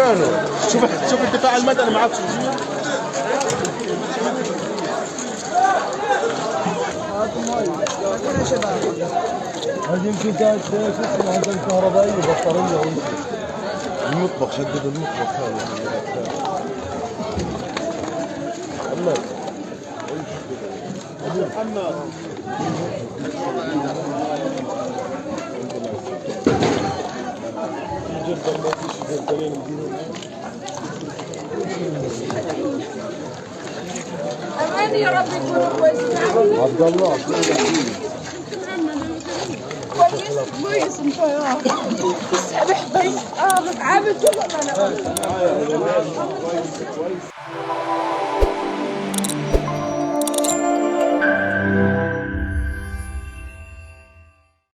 مكانه. شوف الدفاع المدني معك شو بصير. هذه يمكن كانت شو اسمه عندنا كهربائية بطارية المطبخ، شدد المطبخ هذا. الله محمد أماني يا رب يكونوا كويسين. عبد الله كويس انت يا سامح بي عامل كل ما انا